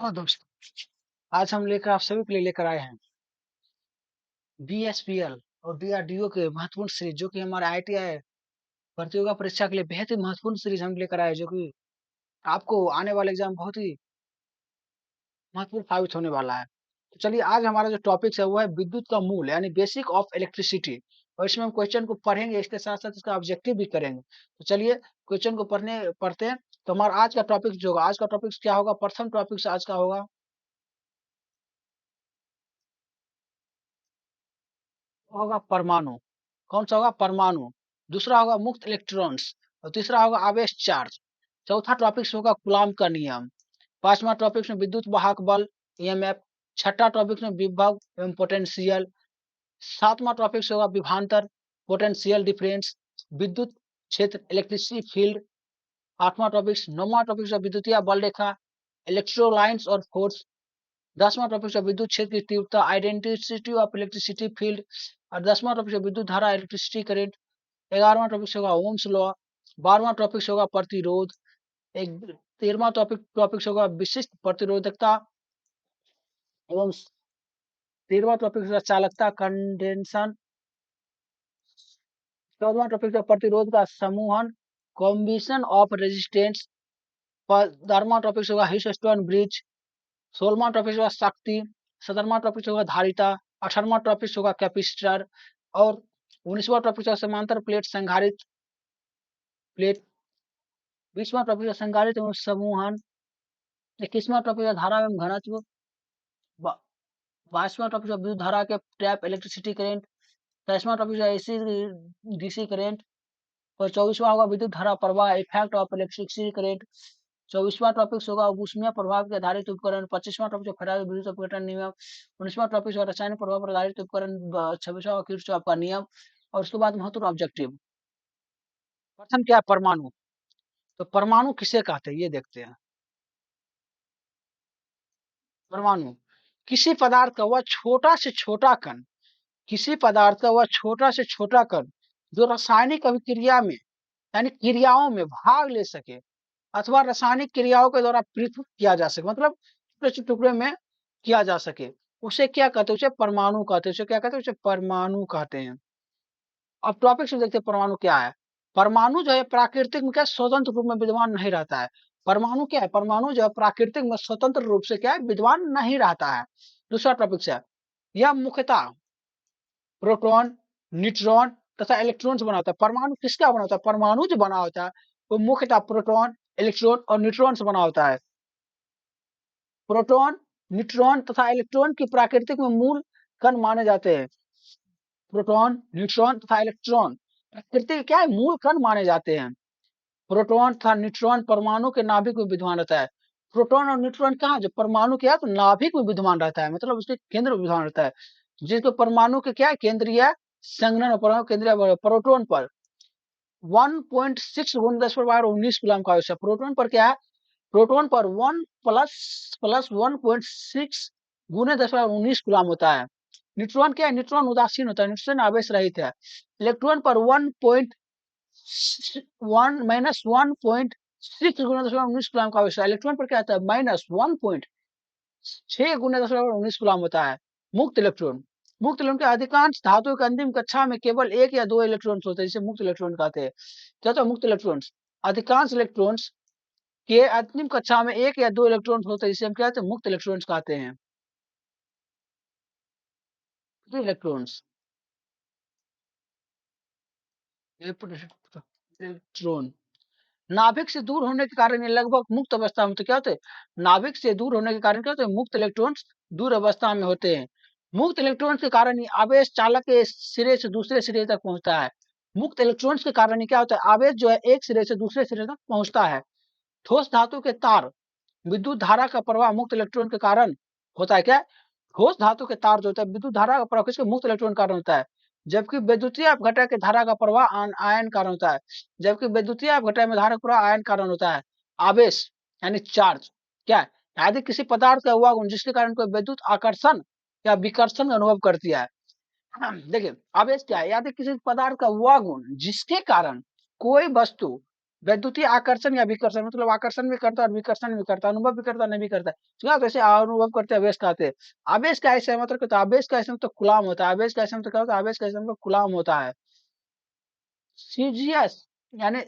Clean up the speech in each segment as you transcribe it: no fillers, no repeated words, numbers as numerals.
हाँ दोस्त, आज हम लेकर आप सभी के लिए लेकर आए हैं बीएसपीएल और डीआरडीओ के महत्वपूर्ण सीरीज, जो कि हमारे आईटीआई प्रतियोगिता परीक्षा के लिए बेहद ही महत्वपूर्ण सीरीज हम लेकर आए हैं, जो कि आपको आने वाले एग्जाम बहुत ही महत्वपूर्ण साबित होने वाला है। तो चलिए, आज हमारा जो टॉपिक है वो है विद्युत का मूल, यानी बेसिक ऑफ इलेक्ट्रिसिटी। और इसमें हम क्वेश्चन को पढ़ेंगे, इसके साथ साथ इसका ऑब्जेक्टिव भी करेंगे। तो चलिए क्वेश्चन को पढ़ते हैं। तो हमारा आज का टॉपिक जो होगा, आज का टॉपिक क्या होगा? प्रथम टॉपिक आज का होगा, परमाणु। कौन सा होगा? परमाणु। दूसरा होगा मुक्त इलेक्ट्रॉन्स, और तीसरा होगा आवेश चार्ज। चौथा टॉपिक होगा कूलाम का नियम। पांचवा टॉपिक में विद्युत वाहक बल, ईएमएफ। छठा टॉपिक में विभव एवं पोटेंशियल। सातवां टॉपिक होगा विभवांतर, पोटेंशियल डिफरेंस, विद्युत क्षेत्र इलेक्ट्रिसिटी फील्ड। आठवां टॉपिक, नौवां टॉपिक विद्युतीय बल रेखा, इलेक्ट्रोलाइंस और फोर्स। 10वां टॉपिक है विद्युत क्षेत्र की तीव्रता, आइडेंटिसिटी ऑफ इलेक्ट्रिसिटी फील्ड। और 10वां टॉपिक है विद्युत धारा, इलेक्ट्रिसिटी करंट। 11वां टॉपिक होगा ओम्स लॉ। 12वां टॉपिक होगा प्रतिरोध। एक 13वां टॉपिक होगा विशिष्ट प्रतिरोधकता एवं 13वां टॉपिक होगा चालकता, कंडेंसन। 14वां टॉपिक है प्रतिरोध का समूहन, कॉम्बिनेशन ऑफ रेजिस्टेंस। 15वां टॉपिक होगा हिस्टोन ब्रिज। 16वां टॉपिक होगा शक्ति। 17वां टॉपिक होगा धारिता। 18वां टॉपिक होगा कैपेसिटर। और 19वां टॉपिक होगा समांतर प्लेट संधारित्र प्लेट। 20वां टॉपिक है संधारित्र एवं समूहन। 21वां टॉपिक है धारा एवं घनत्व। 22वां टॉपिक है विद्युत धारा के टैप इलेक्ट्रिसिटी करंट। 23वां टॉपिक है एसी डीसी करंट। और 24वां होगा विद्युत धारा प्रवाह, इफेक्ट ऑफ इलेक्ट्रिसिटी करंट। 24वां टॉपिक होगा ऊष्मीय प्रभाव के आधारित उपकरण। 25वां टॉपिक फैराडे विद्युत अपघटन नियम। 19वां टॉपिक रासायनिक प्रभाव पर आधारित उपकरण। 26वां किरचॉफ का नियम। और उसके बाद महत्वपूर्ण ऑब्जेक्टिव। प्रथम क्या है? परमाणु। तो परमाणु किसे कहते हैं, ये देखते हैं। परमाणु किसी पदार्थ का वह छोटा से छोटा कण, किसी पदार्थ का वह छोटा से छोटा कण जो रासायनिक अभिक्रिया में, यानी क्रियाओं में भाग ले सके अथवा रासायनिक क्रियाओं के द्वारा पृथक किया जा सके, मतलब टुकड़े टुकड़े में किया जा सके, उसे क्या कहते हैं? उसे परमाणु कहते हैं। उसे क्या कहते हैं? उसे परमाणु कहते हैं। अब टॉपिक से देखते हैं परमाणु क्या है। परमाणु जो है प्राकृतिक में क्या स्वतंत्र रूप में विद्यमान नहीं रहता है। परमाणु क्या है? परमाणु जो है प्राकृतिक में स्वतंत्र रूप से क्या है? विद्यमान नहीं रहता है। दूसरा टॉपिक से, यह मुख्यतः प्रोटॉन, न्यूट्रॉन तथा इलेक्ट्रॉन से बना होता है। परमाणु किसका बना होता है? परमाणु जो बना होता है वो मुख्यतः प्रोटॉन, इलेक्ट्रॉन और न्यूट्रॉन से बना होता है। प्रोटॉन, न्यूट्रॉन तथा इलेक्ट्रॉन की प्राकृतिक में मूल कण माने जाते हैं। प्रोटॉन, न्यूट्रॉन तथा इलेक्ट्रॉन प्रकृति के क्या है? मूल कण माने जाते हैं। प्रोटॉन तथा न्यूट्रॉन परमाणु के नाभिक में विद्यमान रहता है। प्रोटॉन और न्यूट्रॉन कहाँ? जो परमाणु क्या है तो नाभिक में विद्यमान रहता है, मतलब उसके केंद्र में विद्यमान रहता है। जिसको परमाणु के क्या है? केंद्रीय संघनन, परमाणु केंद्रीय प्रोटॉन पर 1.6 गुना 10⁻19 कूलम का आवेश है। प्रोटॉन पर क्या है? प्रोटॉन पर 1 प्लस प्लस 1.6 गुने 10⁻19 कूलम होता है। न्यूट्रॉन क्या है? न्यूट्रॉन उदासीन होता है, न्यूट्रॉन आवेश रहित है। इलेक्ट्रॉन पर 1 माइनस 1.6 गुना 10⁻19 कूलम का आवेश है। इलेक्ट्रॉन पर क्या आता है? माइनस 1.6 गुना 10⁻19 कूलम होता है। मुक्त इलेक्ट्रॉन, मुक्त इलेक्ट्रॉन के अधिकांश धातुओं के अंतिम कक्षा में केवल 1 या 2 इलेक्ट्रॉन्स होते हैं, जिसे मुक्त इलेक्ट्रॉन कहते हैं। क्या होता है? मुक्त इलेक्ट्रॉन्स। अधिकांश इलेक्ट्रॉन्स के अंतिम कक्षा में 1 या 2 इलेक्ट्रॉन्स होते हैं, जिसे हम क्या कहते हैं? मुक्त इलेक्ट्रॉन्स कहते हैं। इलेक्ट्रॉन्स, इलेक्ट्रॉन नाभिक से दूर होने के कारण ये लगभग मुक्त अवस्था में, तो क्या होते हैं? नाभिक से दूर होने के कारण क्या होते हैं? मुक्त इलेक्ट्रॉन्स दूर अवस्था में होते हैं। मुक्त इलेक्ट्रॉन्स के कारण ही आवेश चालक के सिरे से दूसरे सिरे तक पहुंचता है। मुक्त इलेक्ट्रॉन्स के कारण ही क्या होता है? आवेश जो है एक सिरे से दूसरे सिरे तक पहुंचता है। ठोस धातु के तार विद्युत धारा का प्रवाह मुक्त इलेक्ट्रॉन के कारण होता है। क्या? ठोस धातु के तार जो होता है विद्युत धारा का प्रवाह किसके? मुक्त इलेक्ट्रॉन कारण होता है। जबकि विद्युतीय अपघटन के धारा का प्रवाह आयन कारण होता है। जबकि विद्युतीय अपघटन में धारा का प्रवाह आयन कारण होता है। आवेश यानी चार्ज क्या है? यदि किसी पदार्थ का हुआ गुण जिसके कारण कोई विद्युत आकर्षण या विकर्षण का अनुभव करती है। देखिए आवेश क्या है? यदि किसी पदार्थ का हुआ गुण जिसके कारण कोई वस्तु वैद्युतीय आकर्षण या विकर्षण, मतलब आकर्षण भी करता है और विकर्षण भी करता है, अनुभव भी करता है, नहीं भी करता है। क्या तो ऐसे अनुभव करते हैं, आवेश कहते हैं। आवेश का ऐसे मतलब क्या होता है? आवेश का ऐसे मतलब गुलाम होता है। आवेश का ऐसे मतलब क्या होता है? आवेश का ऐसे मतलब गुलाम होता है। सीजीएस यानी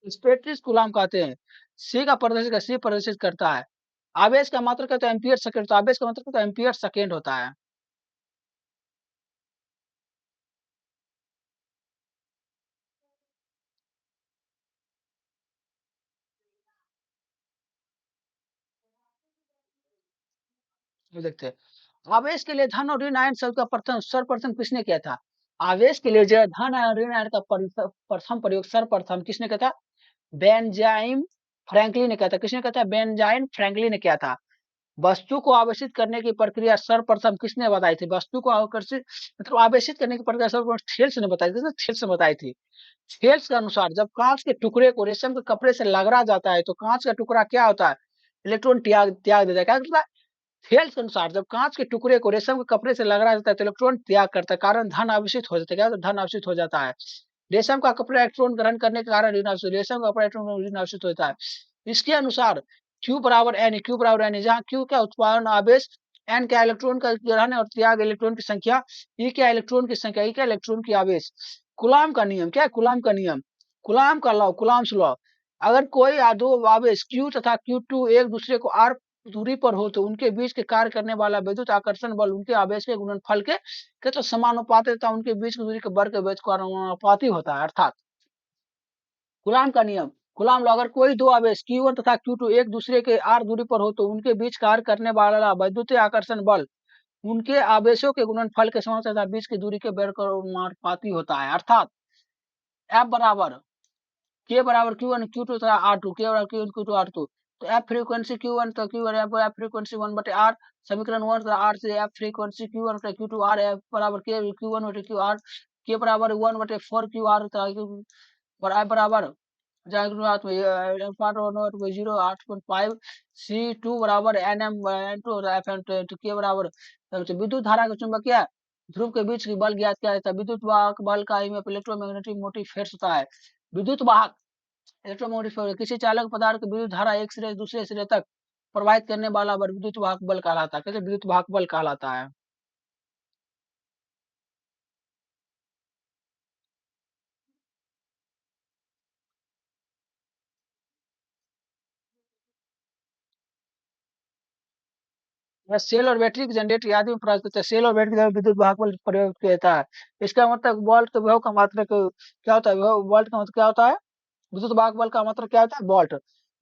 स्पेक्ट्रिस गुलाम कहते हैं। सी का प्रदर्शित का सी प्रदर्शित करता है। आवेश का मात्रक कहते हैं एम्पियर सेकंड, तो आवेश का मात्रक कहते हैं एम्पियर सेकंड होता है। ये देखते हैं। आवेश के लिए धन और ऋण आयन शब्द का प्रथम सर्वप्रथम किसने किया था? आवेश के लिए जो है धन और ऋण आयन का प्रथम प्रयोग सर्वप्रथम किसने किया था? बेंजामिन फ्रैंकलिन ने किया था। किसने किया था? बेंजामिन फ्रैंकलिन ने किया था। वस्तु को आवेशित करने की प्रक्रिया सर्वप्रथम किसने बताई थी? वस्तु को आकर्षित मतलब आवेशित करने की प्रक्रिया सर्वप्रथम थेल्स ने बताई थी। किसने? थेल्स ने बताई थी। थेल्स के अनुसार जब कांच के टुकड़े को रेशम के कपड़े से लगड़ा जाता है तो कांच का टुकड़ा क्या होता है? इलेक्ट्रॉन त्याग त्याग देता है। क्या करता है? थेल्स के अनुसार जब कांच के टुकड़े को रेशम के कपड़े से लगड़ा जाता है तो इलेक्ट्रॉन त्याग करता है, कारण धन आवेशित हो जाता है। क्या होता है? धन आवेशित हो जाता है। रेशम का कपड़ा इलेक्ट्रॉन ग्रहण करने के कारण ऋण आवेशित, रेशम का कपड़ा इलेक्ट्रॉन ऋण आवेशित होता है। इसके अनुसार Q बराबर एन, Q बराबर एन, जहाँ Q क्या उत्पादन आवेश, एन क्या इलेक्ट्रॉन का ग्रहण और त्याग इलेक्ट्रॉन की संख्या, ई क्या इलेक्ट्रॉन की संख्या, ई क्या इलेक्ट्रॉन की आवेश। कूलाम का नियम क्या है? कूलाम का नियम, कूलाम का लॉ, कूलाम्स लॉ। अगर कोई दो आवेश Q तथा Q2 एक दूसरे को r दूरी पर हो तो उनके बीच के कार्य करने वाला विद्युत आकर्षण बल उनके आवेश के गुणनफल के तो समानुपाती तथा उनके बीच की दूरी के वर्ग के बीच का अनुपाती होता है। अर्थात कूलाम का नियम, कूलाम लॉ, अगर कोई दो आवेश Q1 तथा Q2 एक दूसरे के r दूरी पर हो तो उनके बीच कार्य करने वाला वैद्युत आकर्षण बल उनके आवेशों के गुणनफल के समानुपाती तथा बीच की दूरी के वर्ग के अनुपाती होता है। अर्थात F बराबर के बराबर Q1 Q2 तथा R2, के बराबर Q1 Q2 R2। तो F फ्रीक्वेंसी Q1 तो Q1 F फ्रीक्वेंसी 1 बटे R, समीकरण 1 तथा R से F फ्रीक्वेंसी Q1 बटे Q2 R, F बराबर के Q1 बटे Q R, के बराबर 1 बटे 4 Q R तथा और F बराबर जहाँ में पार्ट 1 0 8.5 C2 बराबर NM N2 FM, तो के बराबर तो विद्युत धारा का चुंबकीय ध्रुव के बीच की बल ज्ञात किया जाता है। विद्युत वाहक बल का इलेक्ट्रोमैग्नेटिक मोटिव फोर्स होता है। विद्युत वाहक इलेक्ट्रोमोटिव फोर्स किसी चालक पदार्थ की विद्युत धारा एक सिरे से दूसरे सिरे तक प्रवाहित करने वाला बल विद्युत वाहक बल कहलाता है। कैसे? विद्युत वाहक बल कहलाता है। यह सेल और बैटरी की जनरेटर आदि में प्रयोग करते हैं। सेल और बैटरी का विद्युत वाहक बल प्रयोग किया जाता है। इसका मतलब वोल्ट के विभव का मात्रक क्या होता है? विभव वोल्ट का मतलब क्या होता है? विद्युत वाहक बल का मतलब क्या होता है? वोल्ट।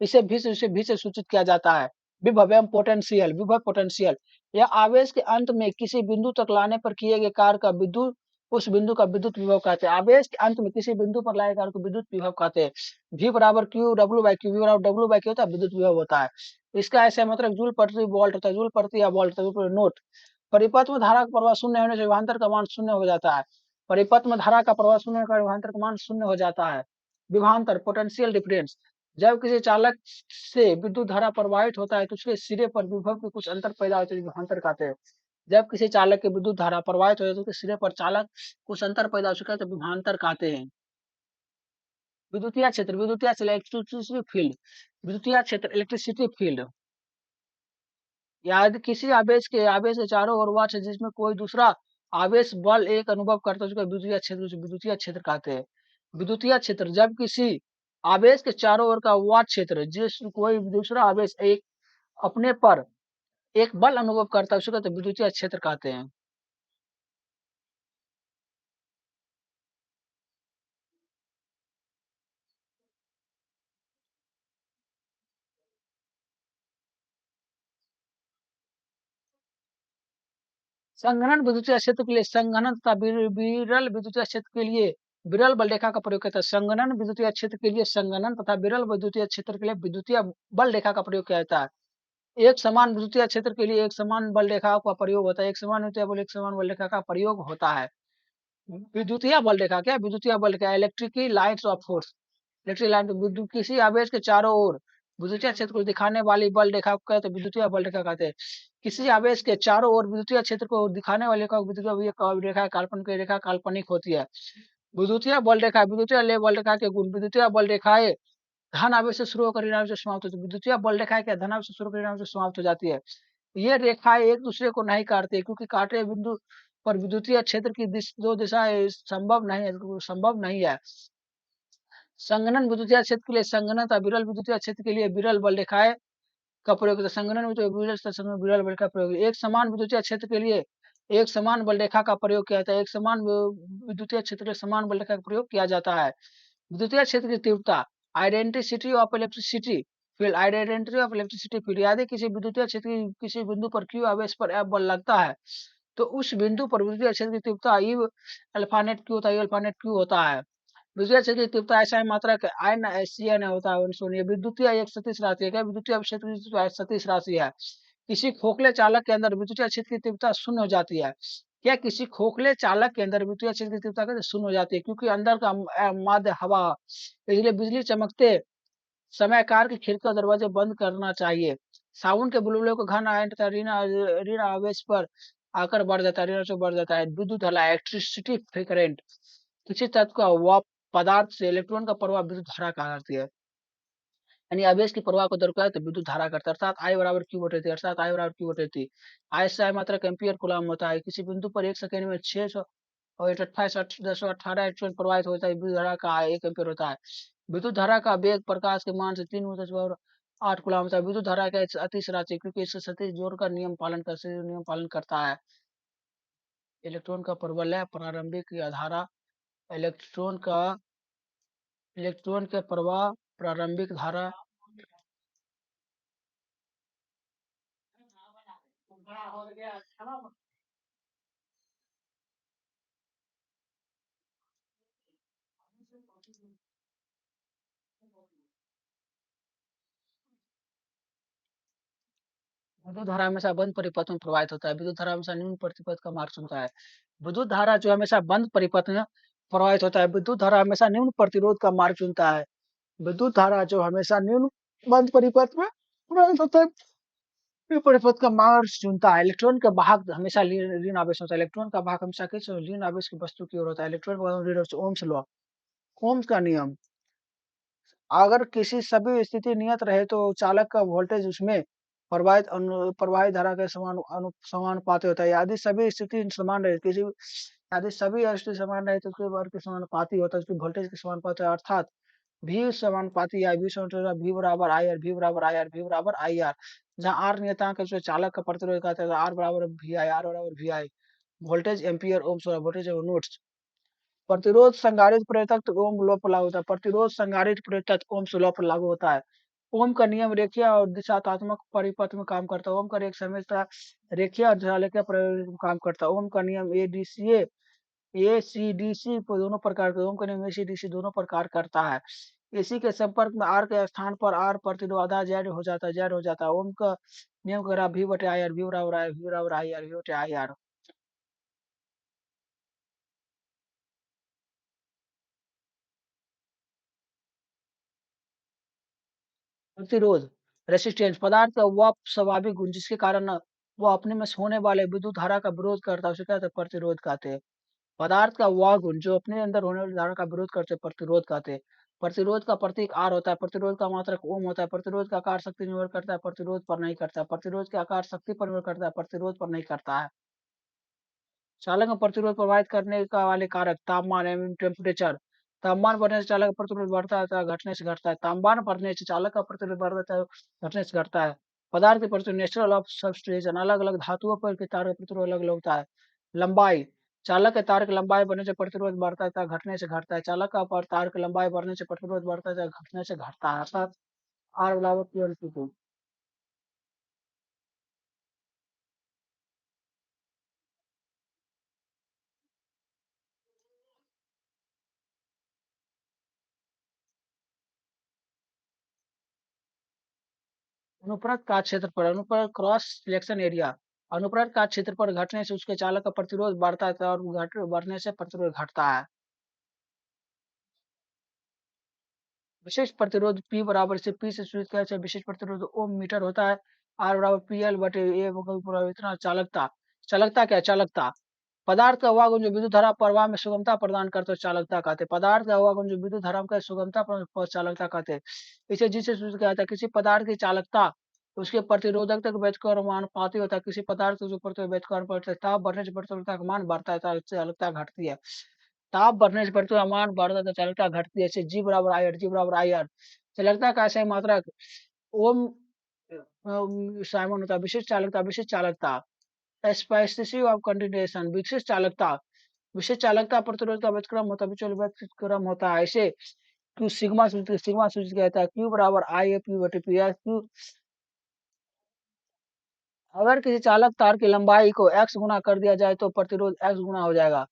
इसे भी से सूचित किया जाता है। विभव एवं पोटेंशियल, विभव पोटेंशियल या आवेश के अंत में किसी बिंदु तक लाने पर किए गए कार्य का विद्युत उस बिंदु का विद्युत विभव कहते हैं। आवेश के अंत में किसी बिंदु पर लाए कार्य को विद्युत विभव कहते हैं। V बराबर Q W by Q, V बराबर W बाई Q होता है, विद्युत विभव होता है। इसका ऐसा मतलब जूल प्रति वोल्ट होता है, जूल प्रति या वोल्ट नोट। परिपथ में धारा का प्रवाह शून्य होने से विभवांतर का मान शून्य हो जाता है। परिपथ में धारा का प्रवाह शून्य होकर विभवांतर का मान शून्य हो जाता है। विभवांतर पोटेंशियल डिफरेंस, जब किसी चालक से विद्युत धारा प्रवाहित होता है तो उसके सिरे पर विभव के कुछ अंतर पैदा होते हैं, विभवांतर कहते हैं। जब किसी चालक की विद्युत धारा प्रवाहित होती है तो उसके सिरे पर चालक कुछ अंतर पैदा हो चुका है तो विभवांतर कहते हैं। विद्युतीय क्षेत्र, विद्युतीय इलेक्ट्रिसिटी फील्ड, विद्युतीय क्षेत्र इलेक्ट्रिसिटी फील्ड यदि किसी आवेश के चारों ओर वह है जिसमें कोई दूसरा आवेश बल एक अनुभव करता है उसका विद्युतीय क्षेत्र, उसे विद्युतीय क्षेत्र कहते हैं। विद्युतीय क्षेत्र जब किसी आवेश के चारों ओर का वह क्षेत्र जिस कोई दूसरा आवेश एक अपने पर एक बल अनुभव करता है उसे कहते हैं विद्युतीय क्षेत्र कहते हैं। संघनन विद्युतीय क्षेत्र के लिए संघनन तथा विरल विद्युतीय क्षेत्र के लिए विरल बल रेखा का प्रयोग करता है। संघनन विद्युतीय क्षेत्र के लिए संघनन तथा विरल विद्युतीय क्षेत्र के लिए विद्युतीय बल रेखा का प्रयोग किया जाता है। एक समान विद्युतीय क्षेत्र के लिए एक समान बल रेखा का प्रयोग होता है। एक समान विद्युतीय बल एक समान बल रेखा का प्रयोग होता है। विद्युतीय बल रेखा क्या? विद्युतीय बल रेखा electrical lines of force, electric line विद्युत किसी आवेश के चारों ओर विद्युतीय क्षेत्र को दिखाने वाली बल रेखा को कहते हैं विद्युतीय बल रेखा कहते हैं। किसी आवेश के चारों ओर विद्युतीय क्षेत्र को दिखाने वाली रेखा विद्युतीय रेखा काल्पनिक रेखा काल्पनिक होती है। विद्युतीय बल रेखा के गुण विद्युतीय बल रेखाएं धन आवेश से शुरू होकर ऋण आवेश से समाप्त होती है। विद्युतीय बल रेखाएं क्या धन आवेश से शुरू होकर ऋण आवेश से समाप्त हो जाती है। ये रेखाएं एक दूसरे को नहीं काटती क्योंकि काटे बिंदु पर विद्युतीय क्षेत्र की दो दिशाएं संभव नहीं है। संगनन विद्युतीय क्षेत्र के लिए संगनन तथा विरल विद्युतीय क्षेत्र के लिए विरल बल रेखाएं का प्रयोग होता है। संगनन में तो विरल बल का प्रयोग एक समान विद्युतीय क्षेत्र के लिए एक समान बल रेखा का प्रयोग किया जाता है। एक समान विद्युतीय क्षेत्र के लिए समान बल रेखा का प्रयोग किया जाता है। विद्युतीय क्षेत्र की तीव्रता intensity of electricity field identity of electricity field यदि किसी विद्युतीय क्षेत्र की किसी बिंदु पर क्यू आवेश पर एफ बल लगता है तो उस बिंदु पर विद्युतीय क्षेत्र की तीव्रता ई अल्फा नेट क्यू होता है। अल्फा नेट क्यू होता है। विद्युतीय क्षेत्र की तीव्रता ऐसा है मात्रा का आयन सी एन होता है। सुनिए विद्युतीय एक सदिश राशि है। क्या विद्युतीय क्षेत्र की तीव्रता सदिश राशि है। किसी खोखले चालक के अंदर विद्युतीय क्षेत्र की तीव्रता शून्य हो जाती है। क्या किसी खोखले चालक के अंदर विद्युतीय क्षेत्र की तीव्रता कैसे शून्य हो जाती है क्योंकि अंदर का माध्य हवा इसलिए बिजली चमकते समय कार की खिड़की और दरवाजे बंद करना चाहिए। साबुन के बुलबुले को घन आयन तथा ऋण आवेश पर आकर बढ़ जाता है। ऋण से बढ़ जाता है। विद्युत हला इलेक्ट्रिसिटी करंट किसी तत्व का वह पदार्थ से इलेक्ट्रॉन का प्रवाह विद्युत धारा कहलाती है। यानी आवेश की प्रवाह को दर्शाए तो विद्युत धारा करता है। अर्थात आई बराबर क्यू बटे थी। अर्थात आई बराबर क्यू बटे थी। आई से आई मात्रा एम्पियर कूलम होता है। किसी बिंदु पर एक सेकंड में 600 और 28 इलेक्ट्रॉन प्रवाहित होता है। विद्युत धारा का 1 एम्पियर होता है। विद्युत धारा का वेग प्रकाश के मान से 3 × 10⁸ कूलम होता है। विद्युत धारा का अतिश राशि क्योंकि इससे सतीश जोड़ का नियम पालन करता है। इलेक्ट्रॉन का परवलय प्रारंभिक धारा इलेक्ट्रॉन का इलेक्ट्रॉन के प्रवाह प्रारंभिक धारा विद्युत धारा हमेशा बंद परिपथ में प्रवाहित होता है। विद्युत धारा हमेशा न्यून प्रतिपथ का मार्ग चुनता है। विद्युत धारा जो हमेशा बंद परिपथ में प्रवाहित होता है। विद्युत धारा हमेशा न्यून प्रतिरोध का मार्ग चुनता है। विद्युत धारा जो हमेशा न्यून बंद परिपथ में प्रवाहित होता है न्यून परिपथ का मार्ग चुनता है। इलेक्ट्रॉन का वाहक हमेशा ऋण आवेश होता है। इलेक्ट्रॉन का वाहक हमेशा किस ऋण आवेश की वस्तु की ओर होता है। इलेक्ट्रॉन का ओम्स लॉ ओम्स का नियम अगर किसी सभी स्थिति नियत रहे तो चालक का वोल्टेज उसमें प्रवाहित धारा के समानुपाती होता है। यदि सभी स्थिति समान रहे यदि सभी स्थिति समान रहे तो उसके वर्ग के समानुपाती होता है। उसकी वोल्टेज के समानुपाती अर्थात भी समानुपाती है। भी बराबर आई आर भी बराबर आई आर भी बराबर आई आर जहाँ आर नियतांक है उसमें चालक का प्रतिरोध कहते हैं। आर बराबर भी आई आर बराबर भी I voltage ampere ohms voltage notes प्रतिरोध संधारित्र प्रेरक ओम लॉ पर लागू होता है। प्रतिरोध संधारित्र प्रेरक ओम्स लॉ पर लागू होता है। ओम का नियम रेखीय और दिशात्मक परिपथ में काम करता है। ओम का एक हमेशा रेखीय और दिशालेखीय परिपथ में काम करता है। ओम का नियम एसीडीसी दोनों प्रकार के ओम का नियम एसीडीसी दोनों प्रकार करता है। एसी के संपर्क में आर के स्थान पर आर प्रतिरोध आधा जेड हो जाता है। ओम का नियम का भी बटे आई आर भी बराबर आई भी बराबर आई आर भी बटे आई आर प्रतिरोध रेसिस्टेंस पदार्थ का वह स्वाभाविक गुण जिसके कारण वह अपने में होने वाले विद्युत धारा का विरोध करता है उसे कहते हैं प्रतिरोध कहते हैं। पदार्थ का वह गुण जो अपने अंदर होने वाली धारा का विरोध करते हैं प्रतिरोध कहते हैं। प्रतिरोध का प्रतीक आर होता है। प्रतिरोध का मात्रक ओम होता है। प्रतिरोध का आकार शक्ति निर्भर करता है प्रतिरोध पर नहीं करता। प्रतिरोध का आकार शक्ति पर निर्भर करता है प्रतिरोध पर नहीं करता है। चालक में प्रतिरोध प्रभावित करने का वाले कारक तापमान एवं टेम्परेचर तापमान बढ़ने से चालक का प्रतिरोध बढ़ता है तथा घटने से घटता है। तापमान बढ़ने से चालक का प्रतिरोध बढ़ता है घटने से घटता है। पदार्थ के प्रतिरोध नेचुरल ऑफ सबस्टेशन अलग अलग धातुओं पर के तार का प्रतिरोध अलग अलग होता है। लंबाई चालक के तार की लंबाई बढ़ने से प्रतिरोध बढ़ता है तथा घटने से घटता है। चालक का तार की लंबाई बढ़ने से प्रतिरोध बढ़ता है तथा घटने से घटता है। अर्थात आर बराबर क्यू और क्यू। अनुप्रस्थ का क्षेत्रफल अनुप्रस्थ क्रॉस सिलेक्शन एरिया अनुप्रस्थ का क्षेत्रफल घटने से उसके चालक का प्रतिरोध बढ़ता है और बढ़ने से प्रतिरोध घटता है। विशेष प्रतिरोध P बराबर से P से सूचित किया जाए विशेष प्रतिरोध ओम मीटर होता है। R बराबर PL बटे A होगा इतना चालकता। चालकता क्या है? चालकता पदार्थ का वह गुण जो विद्युत धारा प्रवाह में सुगमता प्रदान करता है चालकता कहते हैं। पदार्थ का वह गुण जो विद्युत धारा का सुगमता चालकता कहते हैं। इसे जिससे सूचित किया जाता है किसी पदार्थ की चालकता उसके प्रतिरोधकता के व्यस्तानुपाती होता है। किसी पदार्थ के जो व्यस्तानुपाती ताप बढ़ने से प्रतिरोधकता का मान बढ़ता है तथा चालकता घटती है। ताप बढ़ने से प्रतिरोध मान बढ़ता है तो चालकता घटती है। जैसे G बराबर आई आर, G बराबर आई आर। चालकता का ऐसा मात्रक ओम साइमन होता है। विशिष्ट चालकता, विशिष्ट चालकता स्पेसिफिक ऑफ कंटिन्यूएशन विशिष्ट चालकता, विशिष्ट चालकता प्रतिरोध का व्युत्क्रम होता है, म्यूचुअल व्युत्क्रम होता है। इसे क्यू सिग्मा सूचित किया जाता है। क्यू बराबर आई ए पी बटे पी आर। क्यू अगर किसी चालक तार की लंबाई को x गुना कर दिया जाए तो प्रतिरोध x गुना हो जाएगा।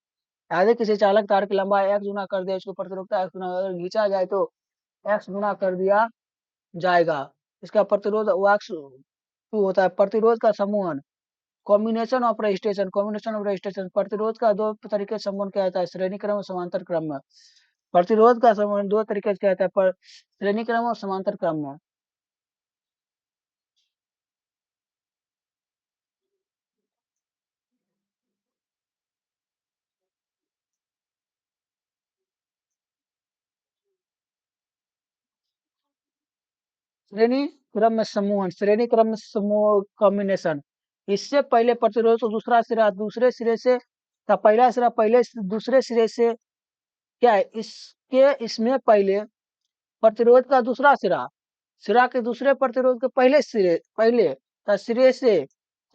यदि किसी चालक तार की लंबाई x गुना कर दिया इसको प्रतिरोधकता x गुना अगर खींचा जाए तो x गुना कर दिया जाएगा। इसका प्रतिरोध wax 2 होता है। प्रतिरोध का समूहन कॉम्बिनेशन ऑफ रजिस्ट्रेशन प्रतिरोध का दो तरीके से समूहन किया जाता है, श्रेणी क्रम और समांतर क्रम में। प्रतिरोध का समूहन दो तरीके से किया जाता है, पर श्रेणी क्रम और समांतर क्रम में। श्रेणी क्रम में समूह कॉम्बिनेशन। इससे पहले प्रतिरोध को दूसरा सिरा दूसरे सिरे से का पहला सिरा पहले दूसरे सिरे से क्या है इसके इसमें पहले प्रतिरोध का दूसरा सिरा सिरा के दूसरे प्रतिरोध के पहले सिरे से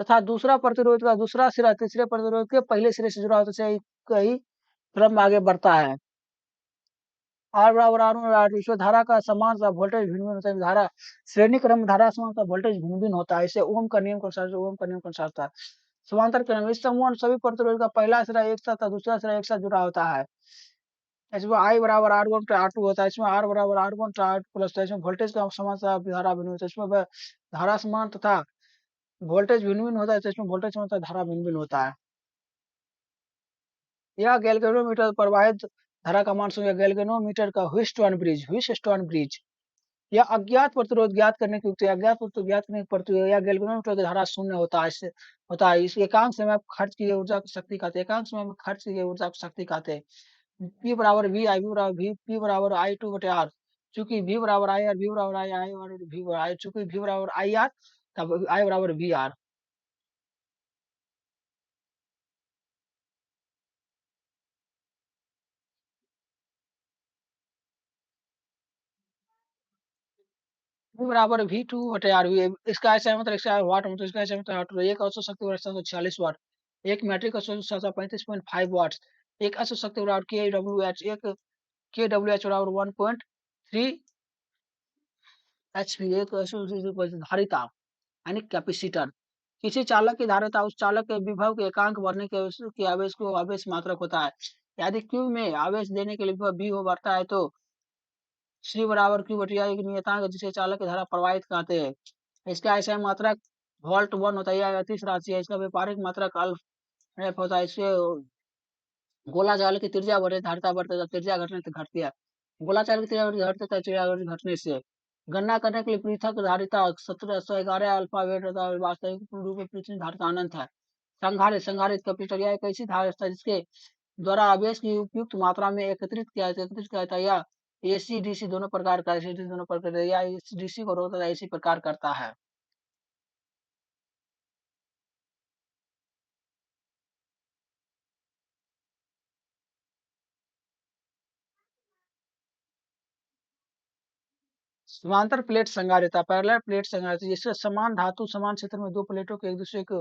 तथा दूसरा प्रतिरोध का दूसरा सिरा तीसरे प्रतिरोध के पहले सिरे से जुड़ा होता है। कई क्रम आगे बढ़ता है। आर बराबर आर वन आर इसमें धारा का समान सा वोल्टेज भिन्न भिन्न होता है। धारा श्रेणी क्रम में धारा समान का वोल्टेज भिन्न भिन्न होता है। इसे ओम का नियम के अनुसार ओम का नियम के अनुसार होता है। समांतर क्रम इस समूह सभी प्रतिरोध का पहला सिरा एक साथ था दूसरा सिरा एक साथ जुड़ा होता है। इसमें आई बराबर आर वन आर टू होता है। इसमें आर बराबर आर वन आर प्लस इसमें वोल्टेज का समान सा धारा भिन्न होता है। इसमें धारा समान तथा वोल्टेज भिन्न भिन्न होता है तो इसमें वोल्टेज समान तथा धारा भिन्न भिन्न होता है। यह गैल्वेनोमीटर प्रवाहित धारा का मान गैल्वेनोमीटर का व्हीटस्टोन ब्रिज या अज्ञात प्रतिरोध ज्ञात करने की युक्ति अज्ञात प्रतिरोध ज्ञात करने की प्रतिरोध या गैल्वेनोमीटर की धारा शून्य होता है। इससे होता है इस एकांक समय में खर्च की गई ऊर्जा की शक्ति कहते हैं। एकांक समय में खर्च की गई ऊर्जा की शक्ति कहते हैं। पी बराबर वी आई वी बराबर वी पी बराबर आई टू बटे आर। चूंकि वी बराबर आई आर वी बराबर आई आई और वी बराबर आई चूंकि वी बराबर आई आर तब आई बराबर वी आर। वी बराबर वी टू बटे आर वी इसका ऐसा है मतलब इसका वाट मतलब इसका ऐसा है मतलब वाट एक औसत शक्ति बराबर 746 वाट। एक मीट्रिक औसत 735.5 वाट। एक औसत शक्ति बराबर के डब्ल्यू एच एक के डब्ल्यू एच बराबर 1.3 एचपी एक धारिता यानी कैपेसिटर। किसी चालक की धारिता उस चालक के विभव के एकांक बढ़ने के की आवेश को आवेश मात्रक होता है। यदि क्यू में आवेश देने के लिए विभव बी हो बढ़ता है तो सी बराबर क्यू बटिया एक नियतांक है, जिसे चालक की धारा प्रवाहित कहते हैं। इसका ऐसा मात्रक वोल्ट वन होता है या अतिश राशि है। इसका व्यापारिक मात्रक अल्फ एफ होता है। इससे गोला चालक की त्रिज्या बढ़े धारिता बढ़ते त्रिज्या घटने से घटती है। गोला चालक की त्रिज्या घटते त्रिज्या घटने से गणना करने के लिए पृथक धारिता 1711 अल्फा वेट वास्तविक रूप में पृथक धारिता अनंत है। संधारित संधारित कैपेसिटर यह एक ऐसी धारिता है जिसके द्वारा आवेश की उपयुक्त मात्रा में एकत्रित किया जाता है या एसी डीसी दोनों प्रकार का एसी दोनों प्रकार या डीसी को रोकता है इसी प्रकार करता है। समांतर प्लेट संगारिता पैरेलल प्लेट संगारिता जिससे समान धातु समान क्षेत्र में दो प्लेटों को एक दूसरे को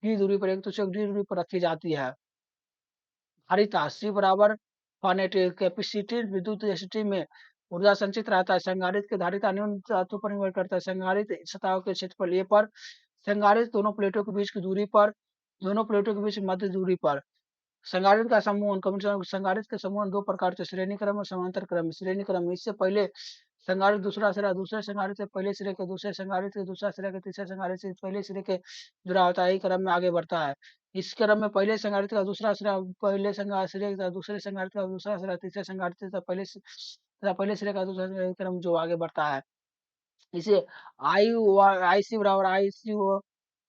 डी दूरी पर एक दूसरे को डी दूरी पर रखी जाती है। धारिता सी बराबर फानेटिक कैपेसिटी विद्युत स्थिति में ऊर्जा संचित रहता है। संगारित की धारिता न्यून धातु पर निर्भर करता है। संगारित सतह के क्षेत्रफल ए पर संगारित दोनों प्लेटों के बीच की दूरी पर दोनों प्लेटों के बीच मध्य दूरी पर संगारित का समूह संगारित के समूह दो प्रकार के श्रेणी क्रम और समांतर क्रम। श्रेणी क्रम इससे पहले संगारित दूसरा सिरा दूसरे संगारित से पहले सिरे के दूसरे संगारित के दूसरा सिरे के तीसरे संगारित से पहले सिरे के जुड़ा होता है। क्रम में आगे बढ़ता है। इस क्रम में पहले संगारित का दूसरा सिरा पहले सिरे का दूसरे संगारित का दूसरा सिरा तीसरे संगारित का पहले तथा पहले सिरे का दूसरा सिरा क्रम जो आगे बढ़ता है। इसे आई सी बराबर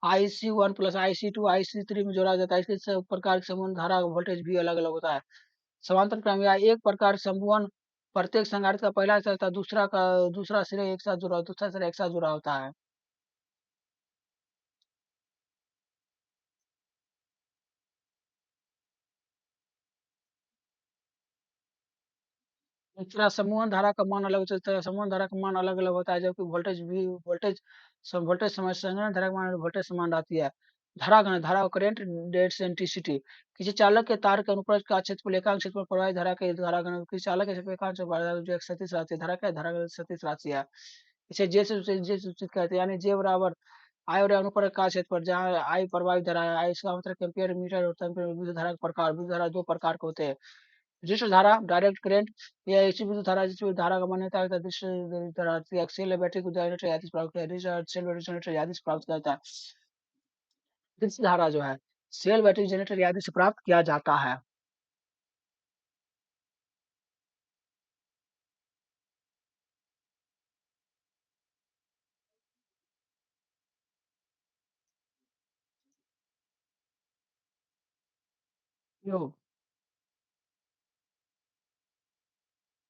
I C one plus I C two I C three में जोड़ा जाता है। इसके सब प्रकार के समूह धारा वोल्टेज भी अलग अलग होता है। समांतर क्रम या एक प्रकार समूहन प्रत्येक संधारित्र का पहला सिरा तथा दूसरा सिरे एक साथ जुड़ा दूसरा सिरा एक साथ जुड़ा होता है। दूसरा समूहन धारा का मान अलग होता है। समूहन धारा का मान अलग अलग होता है, जबकि वोल्टेज समय संघनन धारा का मान वोल्टेज समान रहती है। धारा करेंट डेट सेंट्रिसिटी किसी चालक के तार के अनुप्रस्थ का क्षेत्रफल एकांक क्षेत्रफल प्रवाहित धारा के धारा घन किसी चालक के क्षेत्रफल एकांक क्षेत्रफल जो एक सदिश राशि है, धारा का सदिश राशि है। इसे जे सूचित कहते हैं, यानी जे बराबर आई और अनुप्रस्थ का क्षेत्रफल, जहाँ आई प्रवाहित धारा है, आई इसका मतलब एम्पियर मीटर होता है। विद्युत धारा का प्रकार, विद्युत धारा दो प्रकार के होते हैं। विशिष्ट धारा डायरेक्ट करंट या ऐसी विद्युत धारा जिसमें धारा का मान्यता है विशिष्ट धारा सेल बैटरी को जनरेटर आदि से प्राप्त किया सेल बैटरी जनरेटर आदि से प्राप्त किया जाता है। विशिष्ट धारा जो है सेल बैटरी जनरेटर आदि से प्राप्त किया जाता है। यो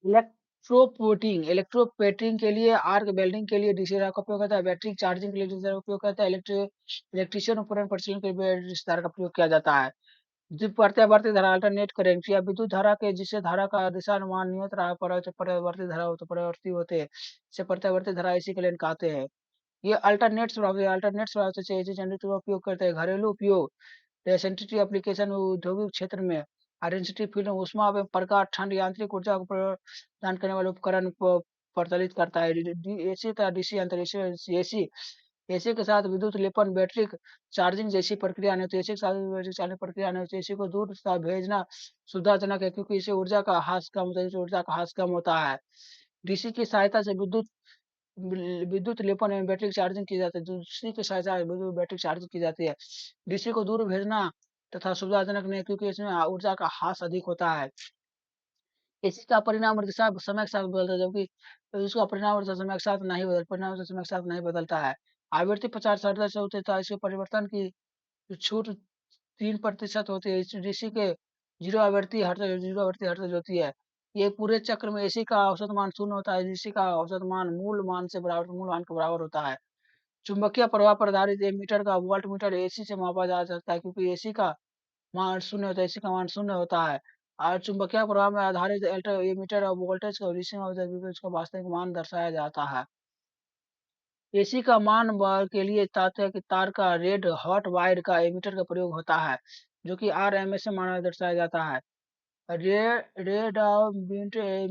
इलेक्ट्रोप्लेटिंग के लिए आर्क वेल्डिंग के लिए डीसी धारा का उपयोग होता है। बैटरी चार्जिंग के लिए डीसी धारा का उपयोग करता है। इलेक्ट्रिशियन उपकरण परिचालन के लिए डीसी धारा का प्रयोग किया जाता है। प्रत्यावर्ती धारा अल्टरनेट करंट या विद्युत धारा के जिससे धारा का दिशानुमान नियत रहा प्रत्यावर्ती धारा हो तो परिवर्ती होते हैं, इसे प्रत्यावर्ती धारा इसी के लिए कहते हैं। ये अल्टरनेट स्वभाव से एसी जनरेटर का उपयोग करते हैं। घरेलू उपयोग सेंसिटिव एप्लीकेशन औद्योगिक क्षेत्र में आइडेंटिटी फील्ड में ऊष्मा एवं प्रकाश ठंड यांत्रिक ऊर्जा को प्रदान करने वाले उपकरण को प्रचलित करता है। एसी तथा डीसी अंतर एसी एसी के साथ विद्युत लेपन बैटरी चार्जिंग जैसी प्रक्रिया नहीं होती। एसी के साथ बैटरी चार्जिंग प्रक्रिया नहीं होती। एसी को दूर तक भेजना सुविधाजनक है, क्योंकि इससे ऊर्जा का ह्रास कम होता है, इससे ऊर्जा का ह्रास कम होता है। डीसी की सहायता से विद्युत लेपन एवं बैटरी की चार्जिंग की जाती है। डीसी की सहायता से विद्युत बैटरी चार्जिंग की जाती है। डीसी को दूर भेजना तथा सुविधाजनक नहीं है, क्योंकि इसमें ऊर्जा का ह्रास अधिक होता है। इसी का परिणाम और दिशा समय के साथ बदलता है, जबकि इसका परिणाम और समय के साथ नहीं बदल परिणाम और समय के साथ नहीं बदलता है। आवृत्ति 50 हर्ट्ज से होती है, तो इसके परिवर्तन की छूट 3% होती है। डीसी के जीरो आवृत्ति हर्ट्ज होती है। ये पूरे चक्र में एसी का औसत मान शून्य होता है। डीसी का औसत मान मूल मान के बराबर होता है। चुंबकीय प्रवाह पर आधारित एमीटर का वोल्ट मीटर एसी से मापा जा सकता है, क्योंकि एसी का मान शून्य होता है, एसी का मान शून्य होता है। और चुंबकीय प्रवाह में आधारित एमीटर और वोल्टेज का रीडिंग होता है, क्योंकि उसका वास्तविक मान दर्शाया जाता है। एसी का मान के लिए तात्या की तार का रेड हॉट वायर का एमीटर का प्रयोग होता है, जो कि आरएमएस से माना दर्शाया जाता है। रे रेड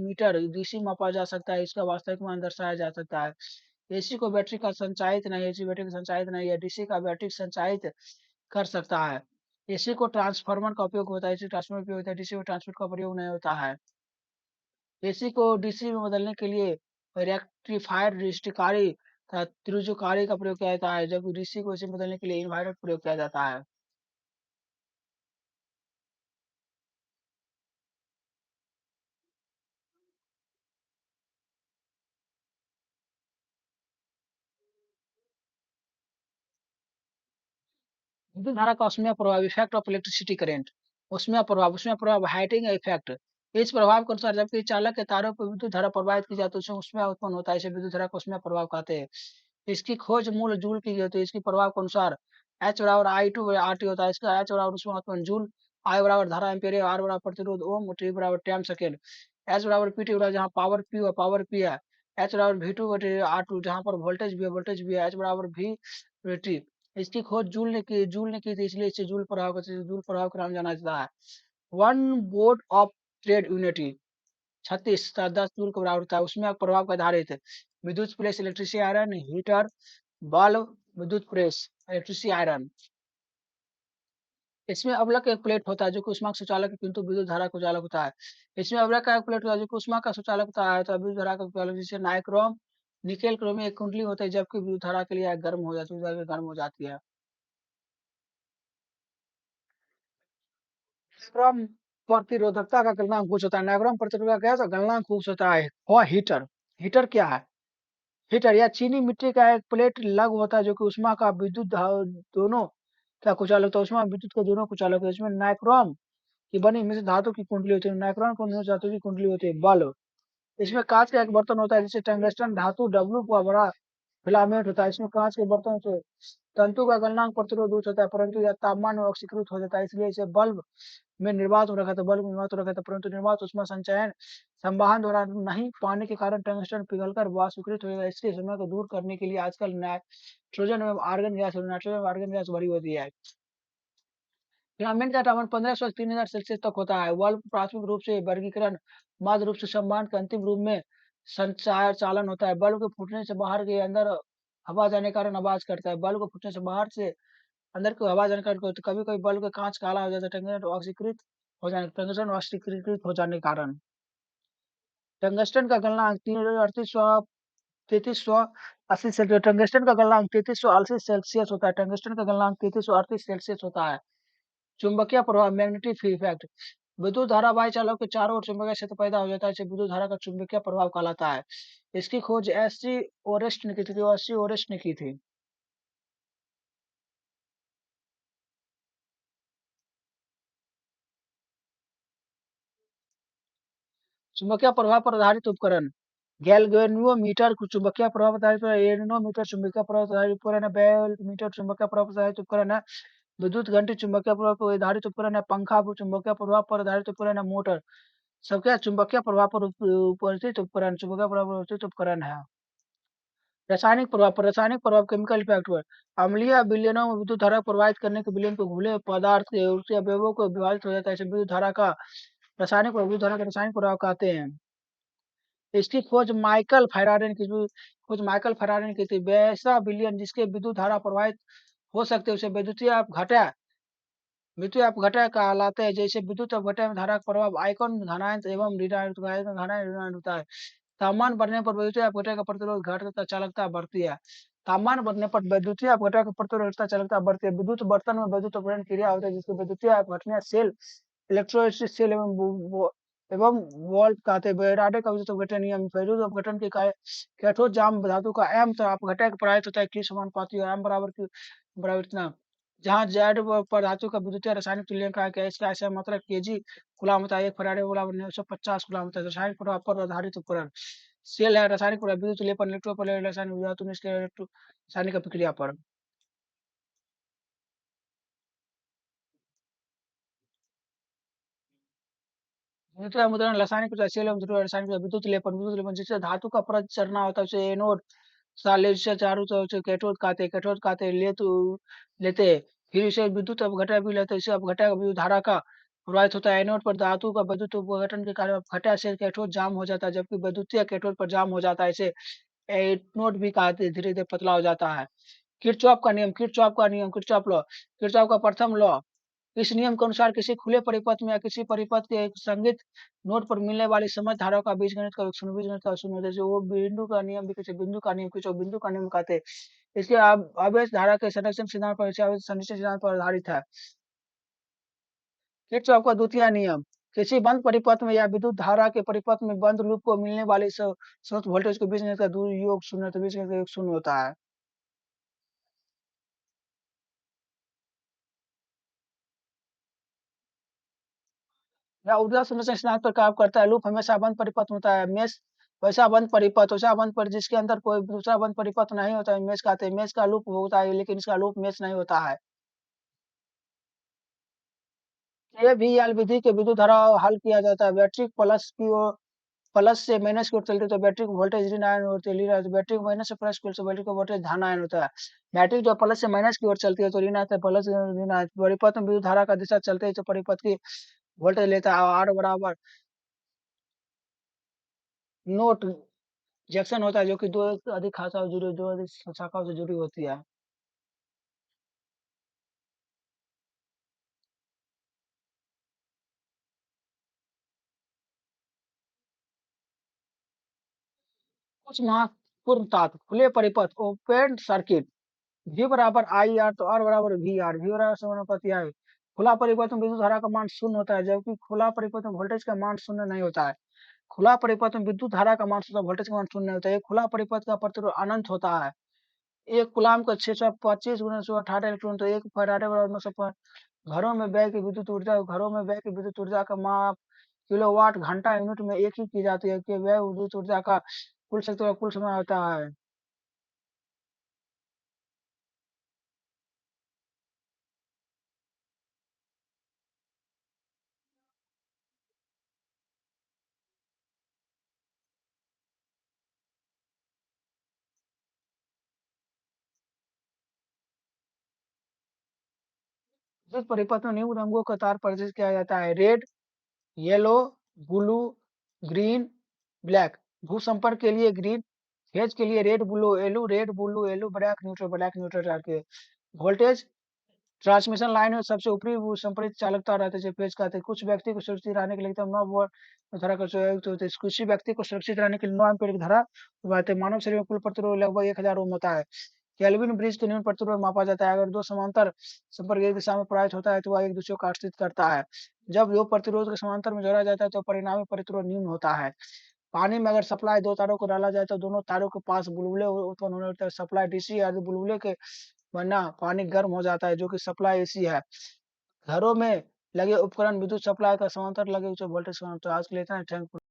मीटर डीसी मापा जा सकता है, इसका वास्तविक मान दर्शाया जा सकता है। एसी को बैटरी का संचायित नहीं एसी बैटरी का संचायित नहीं है, डीसी का बैटरी संचायित कर सकता है। एसी को ट्रांसफार्मर का उपयोग होता है, एसी ट्रांसफार्मर उपयोग होता है, डीसी को ट्रांसमिट का प्रयोग नहीं होता है। एसी को डीसी में बदलने के लिए रेक्टिफायर रिश्तिकारी तथा त्रिज्यकारी का प्रयोग किया जाता है, जबकि डीसी को एसी में बदलने के लिए इन्वर्टर प्रयोग किया जाता है। विद्युत धारा का ऊष्मीय प्रभाव इफेक्ट ऑफ इलेक्ट्रिसिटी करंट ऊष्मीय प्रभाव हाइटिंग इफेक्ट। इस प्रभाव के अनुसार जबकि चालक के तारों पर विद्युत धारा प्रवाहित की जाती है, उसमें ऊष्मीय उत्पन्न होता है, इसे विद्युत धारा का ऊष्मीय प्रभाव कहते हैं। इसकी खोज मूल जूल की गई होती है। इसके प्रभाव के अनुसार एच बराबर आई टू आर टी होता है। इसका एच बराबर ऊष्मा उत्पन्न जूल, आई बराबर धारा एम्पीयर, आर बराबर प्रतिरोध ओम, टी बराबर टाइम सेकेंड। एच बराबर पी टी बराबर जहाँ पावर पी है। एच बराबर वी टू बटे आर टू, जहाँ पर वोल्टेज भी है। एच बराबर वी टी। इसकी खोज जूल ने की थी, इसलिए इसे जूल प्रभाव के नाम जाना जाता है। One board of trade unity 36 joule के बराबर होता है। उसमें प्रभाव का आधारित विद्युत press electricity iron heater bulb विद्युत प्रेस इलेक्ट्रिसिटी आयरन। इसमें अवलक एक प्लेट होता है जो कि उष्मा का सुचालक है, किंतु विद्युत धारा का चालक होता है। इसमें अवलक का एक प्लेट होता है जो कि उष्मा का सुचालक होता है, तो विद्युत धारा का चालक जिसे नाइक्रोम निकेल क्रोम एक कुंडली होती है, जबकि विद्युत धारा के लिए गर्म हो जाती है। क्रम प्रतिरोधकता का गलनांक कुछ होता है, नायग्राम प्रतिरोधकता क्या है? गलनांक कुछ होता है। वह हीटर, हीटर क्या है? हीटर या चीनी मिट्टी का एक प्लेट लग होता है जो कि उष्मा का विद्युत दोनों क्या कुचालक होता है, उष्मा विद्युत के दोनों कुचालक होते हैं। इसमें नाइक्रोम की बनी मिश्र धातु की कुंडली होती है, नाइक्रोन को मिश्र धातु की कुंडली होती है। बल्ब, इसमें कांच का एक बर्तन होता है जिसे टंगस्टन धातु डब्ल्यू का बड़ा फिलामेंट होता है। इसमें कांच के बर्तन से तंतु का गलनांक प्रतिरोध उच्च होता है, परंतु यह तापमान में ऑक्सीकृत हो जाता है, इसलिए इसे बल्ब में निर्वात हो रखा था, बल्ब में निर्वात हो रखा था, परंतु निर्वात उष्मा संचयन संवाहन द्वारा नहीं पाने के कारण टंगस्टन पिघलकर वाष्पीकृत हो जाता है। इसके समय को दूर करने के लिए आजकल नाइट्रोजन एवं आर्गन गैस, नाइट्रोजन एवं आर्गन गैस भरी होती है। फिलामेंट का तापमान 1500 से 3000 सेल्सियस तक होता है। बल्ब प्राथमिक रूप से वर्गीकरण माध्य रूप से संवहन के अंतिम रूप में संचार चालन होता है। बल्ब के फूटने से बाहर के अंदर हवा जाने के कारण आवाज करता है। बल्ब के फूटने से बाहर से अंदर को हवा जाने के कारण कभी कभी बल्ब का कांच काला हो जाता है, टंगस्टन ऑक्सीकृत हो जाने के कारण। टंगस्टन का गलनांक 3380 टंगस्टन का गलनांक 3380 सेल्सियस होता है। टंगस्टन का गलनांक 3338 सेल्सियस होता है। चुंबकीय प्रभाव, मैग्नेटिक इफेक्ट, विद्युत धारा वायु चालक के चारों ओर चुंबकीय क्षेत्र पैदा हो जाता है, इसे विद्युत धारा का चुंबकीय प्रभाव कहलाता है। इसकी खोज एससी ओरेस्ट ने की थी, एससी ओरेस्ट ने की थी। चुंबकीय प्रभाव पर आधारित उपकरण, गैल्वेनोमीटर चुंबकीय प्रभाव पर आधारित, एनेमोमीटर चुंबकीय प्रभाव पर आधारित उपकरण है, बेलमीटर चुंबकीय प्रभाव पर आधारित उपकरण है, विद्युत घंटी चुंबकीय प्रभाव पर आधारित उपकरण है, पंखा चुंबकीय प्रभाव पर आधारित उपकरण है, मोटर सबके चुंबकीय प्रभाव पर उपस्थित उपकरण, चुंबकीय प्रभाव पर उपस्थित उपकरण है। रासायनिक प्रभाव पर, रासायनिक प्रभाव केमिकल इफेक्ट पर, अम्लीय विलयनों में विद्युत धारा प्रवाहित करने के विलयन को घुले पदार्थ के उसके अवयवों को विभाजित हो जाता है, इसे विद्युत धारा का रासायनिक प्रभाव, विद्युत धारा का रासायनिक प्रभाव कहते हैं। इसकी खोज माइकल फैराडे ने की, खोज माइकल फैराडे ने की थी। वैसा विलयन जिसके विद्युत धारा प्रवाहित हो सकते हैं उसे विद्युतीय अपघटय, विद्युतीय अपघटय कहलाते हैं। जैसे विद्युत अपघटय में धारा का प्रभाव आयकन घनायन एवं ऋणायन होता है। तापमान बढ़ने पर विद्युतीय अपघटय का प्रतिरोध घटता, चालकता बढ़ती है। तापमान बढ़ने पर विद्युतीय अपघटय का प्रतिरोध घटता, चालकता बढ़ती है। विद्युत बर्तन में विद्युत अपघटन क्रिया होती है जिसको विद्युतीय अपघटन सेल, इलेक्ट्रोस्टैटिक सेल एवं वोल्ट कहते हैं। फैराडे का विद्युत अपघटन नियम, विद्युत अपघटन के कैथोड जाम धातु का एम तो अपघटय का प्रभावित होता है Q समानुपाती है, एम बराबर Q बराबर इतना, जहाँ जेड पर धातु का विद्युतीय रासायनिक तुल्यांक है, इसका ऐसा मतलब केजी गुलाम होता है, एक फैराडे गुलाम 950 गुलाम होता है। रासायनिक प्रभाव पर आधारित उपकरण, सेल है रासायनिक प्रभाव, विद्युत लेपन, इलेक्ट्रोपोलेट रासायनिक धातु निष्क्रिय रासायनिक अभिक्रिया पर। विद्युत मुद्रण रासायनिक प्रक्रिया, सेल एवं ध्रुव रासायनिक प्रक्रिया, विद्युत लेपन जिससे धातु का परत चढ़ना होता है उसे एनोड, साले से चारों तरफ से कैथोड कहते हैं, लेते हैं। फिर इसे विद्युत अपघटय भी लेते हैं, इसे अपघटय का विद्युत धारा का प्रभावित होता है। एनोड पर धातु का विद्युत अपघटन के कारण अपघटय से कैथोड जाम हो जाता है, जबकि विद्युतीय कैथोड पर जाम हो जाता है, इसे एनोड भी कहते हैं, धीरे धीरे पतला हो जाता है। किरचॉफ का नियम, किरचॉफ का नियम, किरचॉफ लॉ, किरचॉफ का प्रथम लॉ, इस नियम के अनुसार किसी खुले परिपथ में या किसी परिपथ के एक संगत नोड पर मिलने वाली समझ धाराओं का बीजगणित का शून्य, बीजगणित का शून्य, जैसे वो बिंदु का नियम भी किसी बिंदु का नियम, किसी बिंदु का नियम कहते हैं। इसके आवेश धारा के संरक्षण सिद्धांत पर, आवेश संरक्षण सिद्धांत पर आधारित है। किरचॉफ का द्वितीय नियम, किसी बंद परिपथ में या विद्युत धारा के परिपथ में बंद लूप को मिलने वाली स्रोत वोल्टेज के बीजगणित का योग शून्य, तो बीजगणित का योग शून्य होता है। या ऊर्जा संरक्षण सिद्धांत पर काम करता है। लूप हमेशा बंद परिपथ में होता है। मेष वैसा बंद पर जिसके अंदर कोई दूसरा बंद परिपथ नहीं होता है, मेष कहते हैं। मेष का लूप होता है लेकिन इसका लूप मेष नहीं होता है। ये भी एल विधि के विद्युत धारा हल किया जाता है। बैटरी प्लस की ओर, प्लस से माइनस की ओर चलती है तो बैटरी की वोल्टेज ऋण आयन होती है, बैटरी को माइनस से प्लस की ओर से बैटरी का वोल्टेज धन आयन होता है। बैटरी जो प्लस से माइनस की ओर चलती है तो ऋण आता है, प्लस ऋण आयन। परिपथ में विद्युत धारा का दिशा चलते है तो परिपथ की वोल्टेज लेता है। आर बराबर नोट जंक्शन होता है जो कि दो अधिक शाखाओं से जुड़ी, दो अधिक शाखाओं से जुड़ी होती है। कुछ महत्वपूर्ण तत्व, खुले परिपथ ओपन सर्किट, V बराबर आई आर तो R बराबर वी आर, वी बराबर समानुपाती आई। खुला परिपथ में विद्युत धारा का मान शून्य होता है, जबकि खुला परिपथ में वोल्टेज का मान शून्य नहीं होता है। खुला परिपथ में विद्युत धारा का मान शून्य, वोल्टेज का मान शून्य नहीं होता है। खुला परिपथ का प्रतिरोध अनंत होता है। 1 कूलाम्ब का 625 × 118 इलेक्ट्रॉन, तो 1 फैराडे बराबर 905। घरों में व्यय की विद्युत ऊर्जा, घरों में व्यय की विद्युत ऊर्जा का माप किलोवाट घंटा यूनिट में एक ही की जाती है कि व्यय विद्युत ऊर्जा का कुल शक्ति का कुल समय होता है। विद्युत परिपथ में निम्न रंगों का तार प्रदर्शित किया जाता है: red, yellow, blue, green, black. भू संपर्क के लिए ग्रीन, फेज के लिए red blue yellow, red blue yellow, black neutral करके। वोल्टेज ट्रांसमिशन लाइन में सबसे ऊपरी वो संपरीत चालकता रहती है, पेज कहते हैं। कुछ व्यक्ति को सुरक्षित रहने के लिए एकदम 9 वोल्ट धारा का प्रयोग होता है। किसी व्यक्ति को सुरक्षित रहने के लिए 9 एम्पीयर की धारा बहती है। मानव शरीर में कुल प्रतिरोध लगभग 1000 ओम होता है। केल्विन ब्रिज के न्यून प्रतिरोध मापा जाता है। अगर दो समांतर संपर्क एक दिशा में प्रवाहित होता है तो वह एक दूसरे को आश्रित करता है। जब दो प्रतिरोध के समांतर में जोड़ा जाता है तो परिणामी प्रतिरोध न्यून होता है। पानी में अगर सप्लाई दो तारों को डाला जाए तो दोनों तारों के पास बुलबुले उत्पन्न होने लगते हैं। सप्लाई डीसी यदि बुलबुले के वरना पानी गर्म हो जाता है, जो कि सप्लाई एसी है। घरों में लगे उपकरण विद्युत सप्लाई का समांतर लगे उच्च वोल्टेज समांतर। आज के लिए इतना ही। थैंक